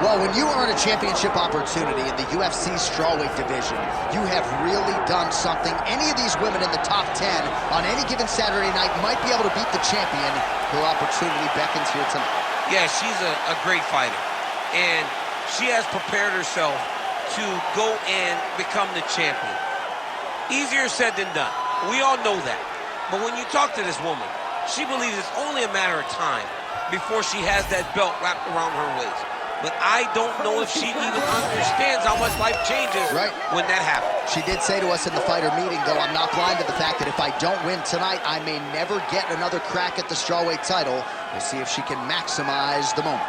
Well, when you earn a championship opportunity in the UFC strawweight division, you have really done something. Any of these women in the top 10 on any given Saturday night might be able to beat the champion. Her opportunity beckons here tonight. Yeah, she's a great fighter. And she has prepared herself to go and become the champion. Easier said than done. We all know that. But when you talk to this woman, she believes it's only a matter of time before she has that belt wrapped around her waist. But I don't know if she even understands how much life changes when that happens. She did say to us in the fighter meeting, though, I'm not blind to the fact that if I don't win tonight, I may never get another crack at the strawweight title. We'll see if she can maximize the moment.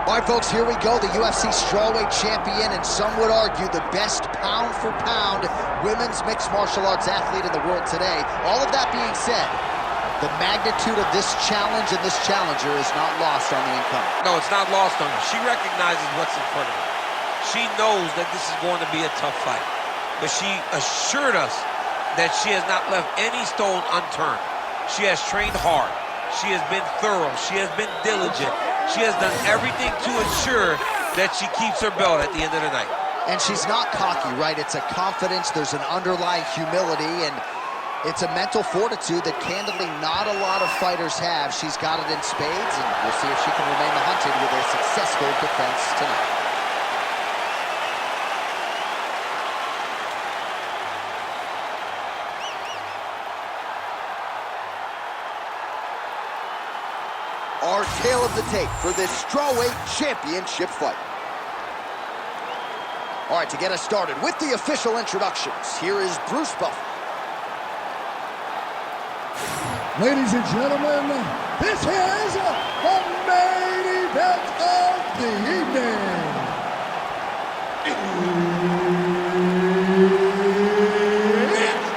All right, folks, here we go. The UFC strawweight champion, and some would argue the best pound-for-pound women's mixed martial arts athlete in the world today. All of that being said, the magnitude of this challenge and this challenger is not lost on the incumbent. No, it's not lost on her. She recognizes what's in front of her. She knows that this is going to be a tough fight. But she assured us that she has not left any stone unturned. She has trained hard. She has been thorough. She has been diligent. She has done everything to ensure that she keeps her belt at the end of the night. And she's not cocky, right? It's a confidence, there's an underlying humility, and it's a mental fortitude that candidly not a lot of fighters have. She's got it in spades, and we'll see if she can remain the hunted with a successful defense tonight. Our tale of the tape for this strawweight championship fight. All right, to get us started with the official introductions, here is Bruce Buffer. Ladies and gentlemen, this is the main event of the evening. It's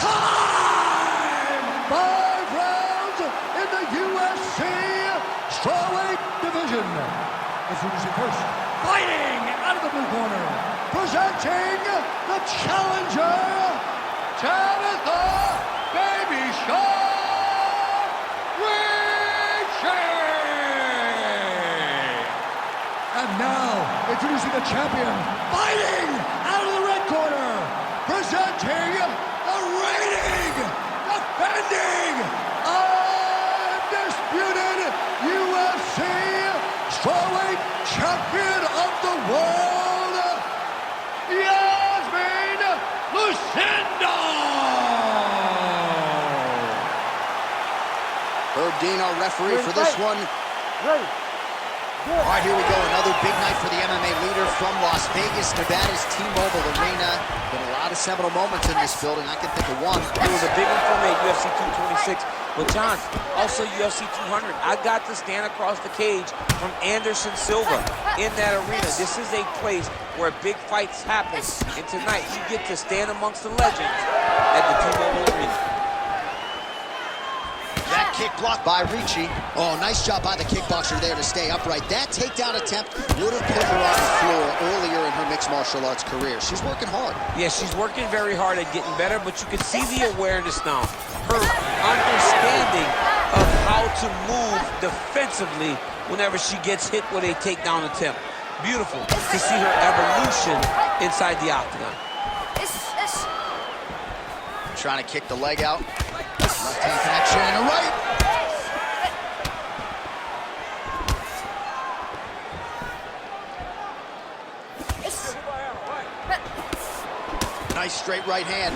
time! 5 rounds in the UFC strawweight division. Introducing first, fighting out of the blue corner, presenting the challenger, Tabatha Ricci. And now, introducing the champion, fighting out of the red corner, presenting the reigning, defending, undisputed UFC strawweight champion of the world, Iasmin Lucindo. Herb Dean, our referee for this one. Ready. All right, here we go. Another big night for the MMA leader from Las Vegas, Nevada's T-Mobile Arena. Been a lot of seminal moments in this building. I can think of one. It was a big one for me at UFC 226. But John, also UFC 200. I got to stand across the cage from Anderson Silva in that arena. This is a place where big fights happen. And tonight, you get to stand amongst the legends at the T-Mobile Arena. That kick blocked by Ricci. Oh, nice job by the kickboxer there to stay upright. That takedown attempt would have put her on the floor earlier in her mixed martial arts career. She's working hard. Yeah, she's working very hard at getting better, but you can see the awareness now. Her understanding of how to move defensively whenever she gets hit with a takedown attempt. Beautiful to see her evolution inside the octagon. Trying to kick the leg out. Left hand connection and a right. Nice straight right hand.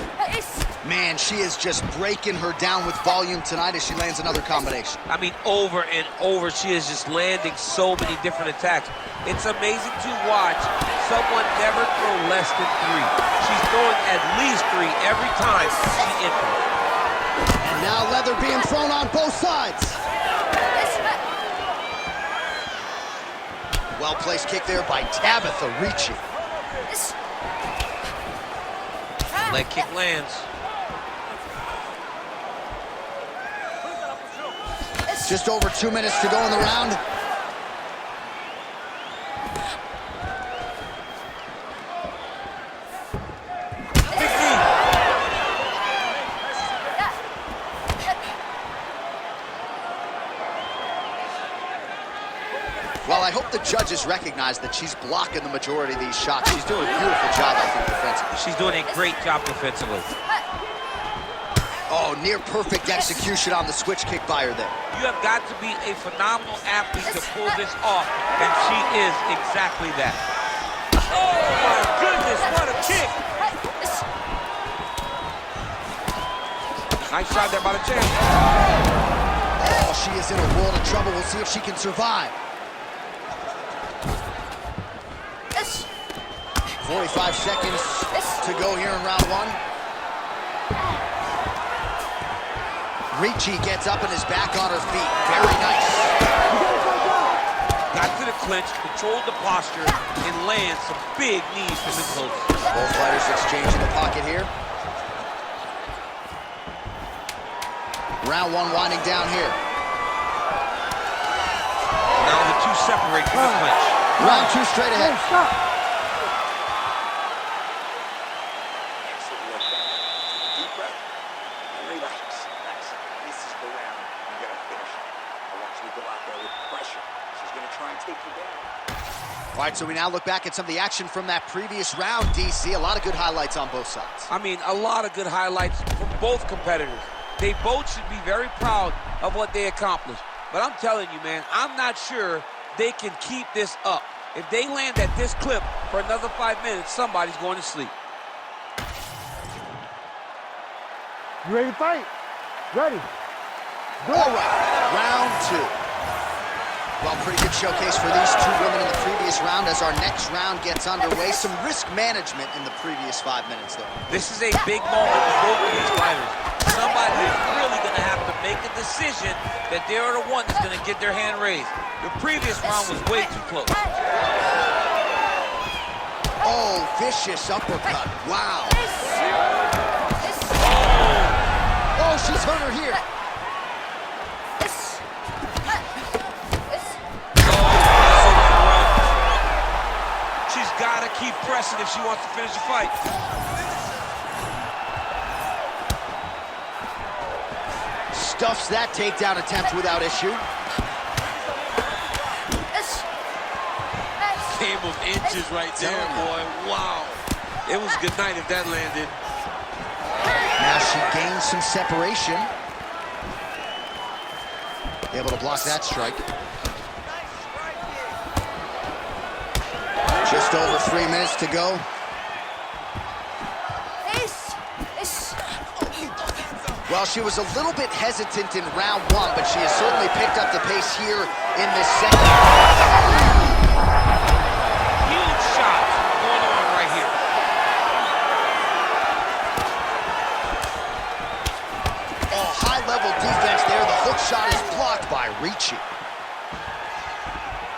Man, she is just breaking her down with volume tonight as she lands another combination. I mean, over and over, she is just landing so many different attacks. It's amazing to watch someone never throw less than 3. She's throwing at least 3 every time she enters. And now leather being thrown on both sides. Well-placed kick there by Tabatha Ricci. Leg kick lands. Just over 2 minutes to go in the round. Well, I hope the judges recognize that she's blocking the majority of these shots. She's doing a beautiful job, I think, defensively. She's doing a great job defensively. Oh, near perfect execution on the switch kick by her there. You have got to be a phenomenal athlete to pull this off, and she is exactly that. Oh, my goodness, what a kick! Nice shot there by the champ. Oh, she is in a world of trouble. We'll see if she can survive. 45 seconds to go here in round one. Ricci gets up and is back on her feet. Very nice. Got to the clinch, controlled the posture, and lands some big knees from the close. Both fighters exchanging the pocket here. Round one winding down here. Now the two separate from the clinch. Round two straight ahead. Deep breath and relax. This is the round. You gotta finish it. I want you to go out there with pressure. She's gonna try and take you down. All right, so we now look back at some of the action from that previous round, DC. A lot of good highlights on both sides. I mean, a lot of good highlights from both competitors. They both should be very proud of what they accomplished. But I'm telling you, man, I'm not sure they can keep this up. If they land at this clip for another 5 minutes, somebody's going to sleep. You ready to fight? Ready. All right, round two. Well, pretty good showcase for these two women in the previous round as our next round gets underway. Some risk management in the previous 5 minutes, though. This is a big moment for both of these fighters. Somebody is really going to have to make a decision that they are the one that's going to get their hand raised. The previous round was way too close. Oh, vicious uppercut. Wow. Oh, she's hurt her here. She's got to keep pressing if she wants to finish the fight. Stuffs that takedown attempt without issue. Game of inches right there, boy. Wow. It was good night if that landed. Now she gains some separation. Able to block that strike. Just over 3 minutes to go. Well, she was a little bit hesitant in round one, but she has certainly picked up the pace here in this second. Huge shots going on right here. Oh, high-level defense there. The hook shot is blocked by Ricci.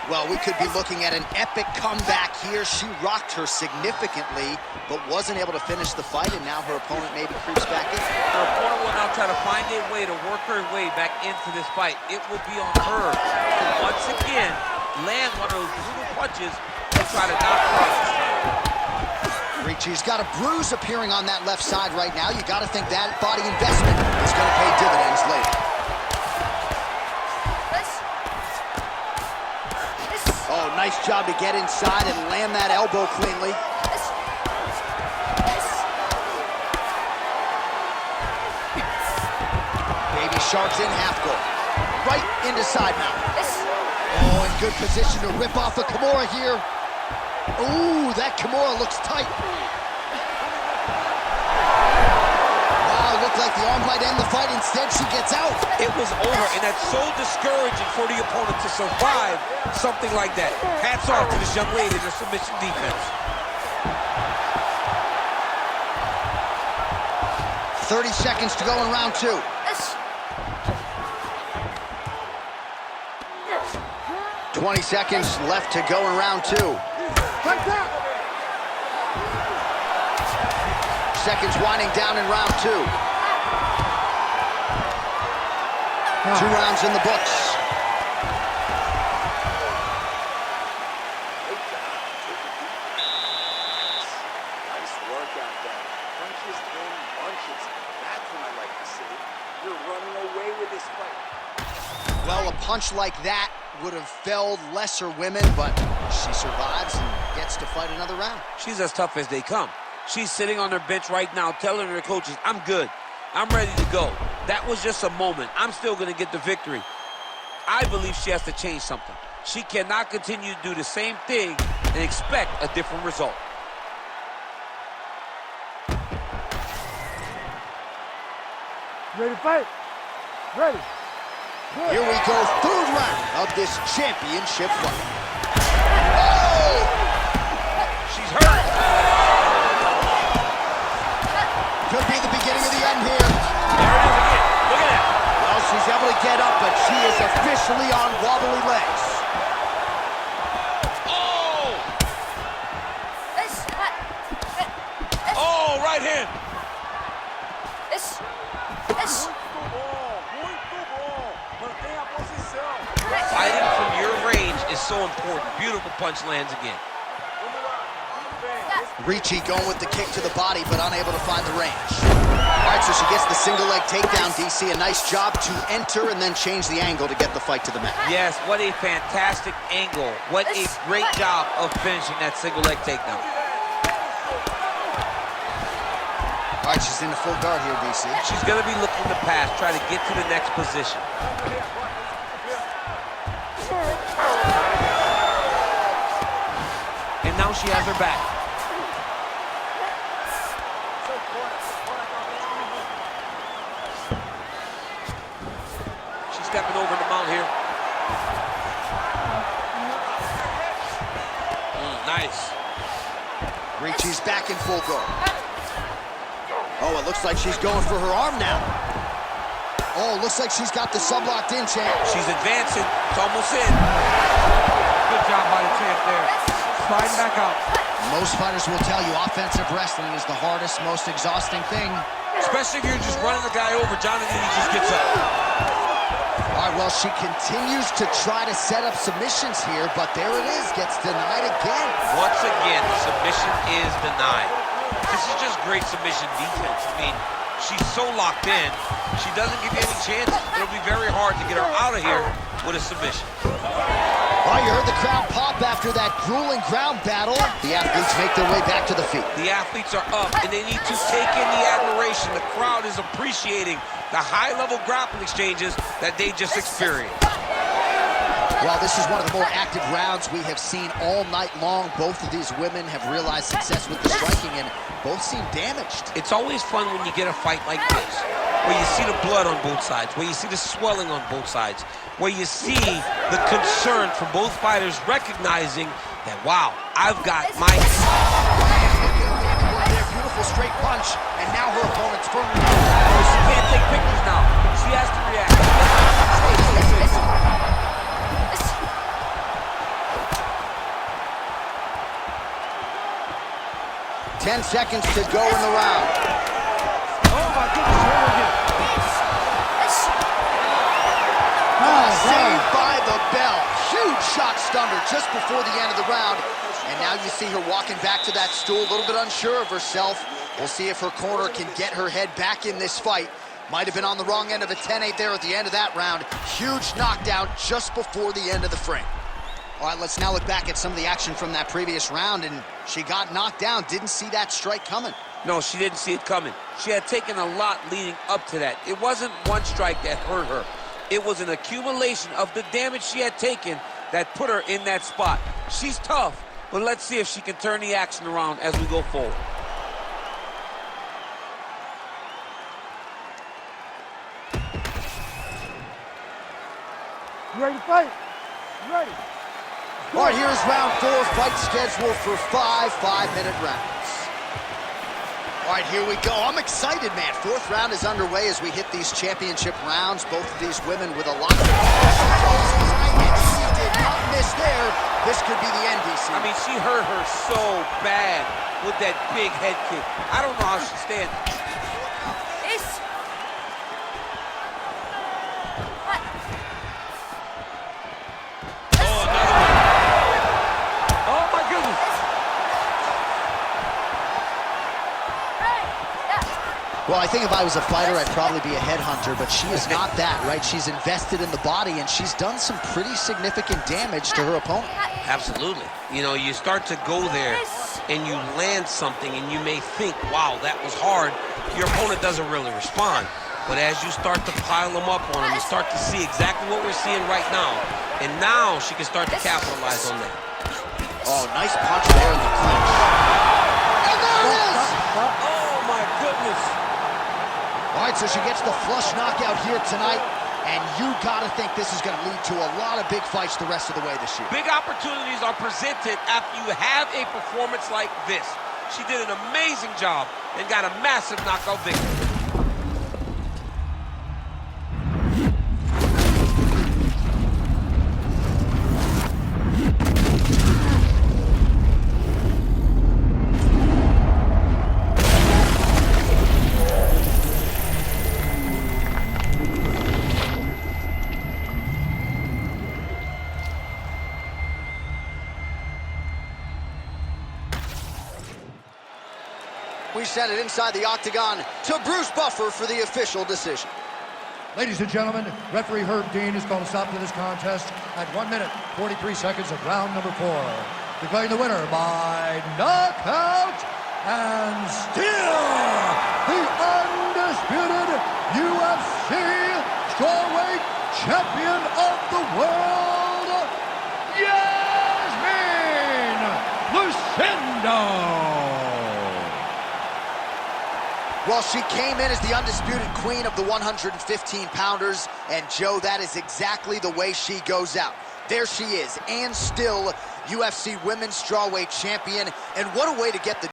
Well, we could be looking at an epic comeback here. She rocked her significantly, but wasn't able to finish the fight, and now her opponent maybe creeps back in. Her opponent will now try to find a way to work her way back into this fight. It will be on her to once again land one of those brutal punches to try to knock her out. Ricci's got a bruise appearing on that left side right now. You got to think that body investment is going to pay dividends later. Oh, nice job to get inside and land that elbow cleanly. Baby Shark's in half guard. Right into side mount. Oh, in good position to rip off a Kimura here. Ooh, that Kimura looks tight. Wow, looked like the arm might end the fight. Instead, she gets out. It was over, and that's so discouraging for the opponent to survive something like that. Hats off to this young lady in her submission defense. 30 seconds to go in round two. 20 seconds left to go in round 2. Seconds winding down in round 2. 2 rounds in the books. Nice work out there. Punches in bunches. That's what I like to see. You're running away with this fight. Well, a punch like that would have felled lesser women, but she survives and gets to fight another round. She's as tough as they come. She's sitting on her bench right now telling her coaches, I'm good. I'm ready to go. That was just a moment. I'm still going to get the victory. I believe she has to change something. She cannot continue to do the same thing and expect a different result. Ready to fight? Ready. Good. Here we go, 3rd round of this championship fight. Oh! She's hurt. Could be the beginning of the end here. There it is again. Look at that. Well, she's able to get up, but she is officially on wobbly legs. Oh! Oh, right hand. Fighting from your range is so important. Beautiful punch lands again. Ricci going with the kick to the body, but unable to find the range. All right, so she gets the single leg takedown, DC. A nice job to enter and then change the angle to get the fight to the mat. Yes, what a fantastic angle. What a great job of finishing that single leg takedown. All right, she's in the full guard here, DC. She's going to be looking to pass, try to get to the next position. And now she has her back. She's stepping over the mount here. Nice. Ricci's back in full guard. Oh, it looks like she's going for her arm now. Oh, looks like she's got the sub locked in, champ. She's advancing. It's almost in. Good job by the champ there. Sliding back out. Most fighters will tell you offensive wrestling is the hardest, most exhausting thing. Especially if you're just running the guy over. Jonathan, he just gets up. All right, well, she continues to try to set up submissions here, but there it is, gets denied again. Once again, the submission is denied. This is just great submission defense. I mean, she's so locked in, she doesn't give you any chances. It'll be very hard to get her out of here with a submission. Oh, you heard the crowd pop after that grueling ground battle. The athletes make their way back to the feet. The athletes are up, and they need to take in the admiration. The crowd is appreciating the high-level grappling exchanges that they just experienced. Well, this is one of the more active rounds we have seen all night long. Both of these women have realized success with the striking, and both seem damaged. It's always fun when you get a fight like this, where you see the blood on both sides, where you see the swelling on both sides, where you see the concern from both fighters recognizing that, wow, I've got my... Beautiful straight punch, and now her opponent's firmly... She can't take pictures now. She has to react. 10 seconds to go in the round. Oh my goodness, here again. Saved by the bell. Huge shot stunned her just before the end of the round. And now you see her walking back to that stool, a little bit unsure of herself. We'll see if her corner can get her head back in this fight. Might have been on the wrong end of a 10-8 there at the end of that round. Huge knockdown just before the end of the frame. All right, let's now look back at some of the action from that previous round, and she got knocked down. Didn't see that strike coming. No, she didn't see it coming. She had taken a lot leading up to that. It wasn't one strike that hurt her. It was an accumulation of the damage she had taken that put her in that spot. She's tough, but let's see if she can turn the action around as we go forward. You ready to fight? You ready? All right, here's round 4, fight scheduled for 5 5-minute rounds. All right, here we go. I'm excited, man. 4th round is underway as we hit these championship rounds. Both of these women with a lot of... did not miss there. This could be the end, DC. I mean, she hurt her so bad with that big head kick. I don't know how she stands. Well, I think if I was a fighter, I'd probably be a headhunter, but she is not that, right? She's invested in the body, and she's done some pretty significant damage to her opponent. Absolutely. You know, you start to go there, and you land something, and you may think, wow, that was hard. Your opponent doesn't really respond. But as you start to pile them up on him, you start to see exactly what we're seeing right now. And now she can start to capitalize on that. Oh, nice punch there in the clinch. And there it is! Oh, my goodness. All right, so she gets the flush knockout here tonight, and you gotta think this is gonna lead to a lot of big fights the rest of the way this year. Big opportunities are presented after you have a performance like this. She did an amazing job and got a massive knockout victory. We send it inside the octagon to Bruce Buffer for the official decision. Ladies and gentlemen, referee Herb Dean has called a stop to this contest at 1 minute, 43 seconds of round number 4. Declaring the winner by knockout and still the undisputed UFC strawweight champion of the world, Iasmin Lucindo. Well, she came in as the undisputed queen of the 115-pounders, and Joe, that is exactly the way she goes out. There she is, and still UFC Women's Strawweight Champion, and what a way to get the